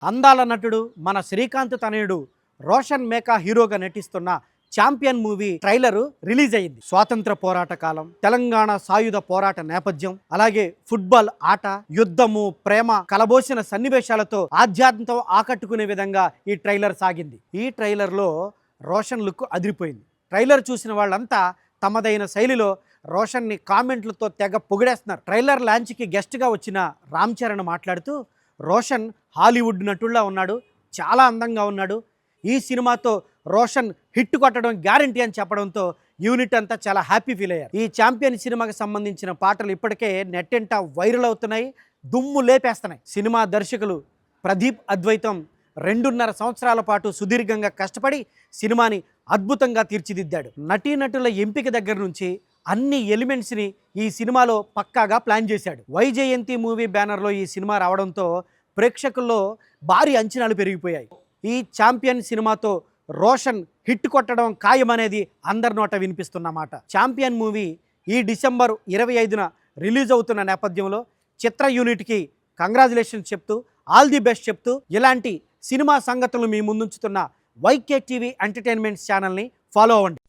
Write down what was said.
అందాల నటుడు మన శ్రీకాంత్ తనయుడు రోషన్ మేకా హీరోగా నటిస్తున్న ఛాంపియన్ మూవీ ట్రైలర్ రిలీజ్ అయింది. స్వాతంత్ర పోరాట కాలం, తెలంగాణ సాయుధ పోరాట నేపథ్యం, అలాగే ఫుట్బాల్ ఆట, యుద్ధము, ప్రేమ కలబోసిన సన్నివేశాలతో ఆధ్యాత్మికత ఆకట్టుకునే విధంగా ఈ ట్రైలర్ సాగింది. ఈ ట్రైలర్లో రోషన్ లుక్ అదిరిపోయింది. ట్రైలర్ చూసిన వాళ్ళంతా తమదైన శైలిలో రోషన్ని కామెంట్లతో తెగ పొగిడేస్తున్నారు. ట్రైలర్ లాంచ్కి గెస్ట్గా వచ్చిన రామ్ చరణ్ మాట్లాడుతూ, రోషన్ హాలీవుడ్ నటుల్లా ఉన్నాడు, చాలా అందంగా ఉన్నాడు, ఈ సినిమాతో రోషన్ హిట్ కొట్టడం గ్యారంటీ అని చెప్పడంతో యూనిట్ అంతా చాలా హ్యాపీ ఫీల్ అయ్యారు. ఈ ఛాంపియన్ సినిమాకి సంబంధించిన పాటలు ఇప్పటికే నెట్టెంట వైరల్ అవుతున్నాయి, దుమ్ము లేపేస్తున్నాయి. సినిమా దర్శకులు ప్రదీప్ అద్వైతం 2.5 సంవత్సరాల పాటు సుదీర్ఘంగా కష్టపడి సినిమాని అద్భుతంగా తీర్చిదిద్దాడు. నటీనటుల ఎంపిక దగ్గర నుంచి అన్ని ఎలిమెంట్స్ని ఈ సినిమాలో పక్కాగా ప్లాన్ చేశాడు. వైజయంతి మూవీ బ్యానర్లో ఈ సినిమా రావడంతో ప్రేక్షకుల్లో భారీ అంచనాలు పెరిగిపోయాయి. ఈ ఛాంపియన్ సినిమాతో రోషన్ హిట్ కొట్టడం ఖాయమనేది అందరి నోట వినిపిస్తున్నమాట. ఛాంపియన్ మూవీ ఈ డిసెంబర్ 25న రిలీజ్ అవుతున్న నేపథ్యంలో చిత్ర యూనిట్కి కంగ్రాచులేషన్స్ చెప్తూ, ఆల్ ది బెస్ట్ చెప్తూ, ఇలాంటి సినిమా సంగతులు మీ ముందుంచుతున్న వైకే టీవీ ఎంటర్టైన్మెంట్స్ ఛానల్ని ఫాలో అవ్వండి.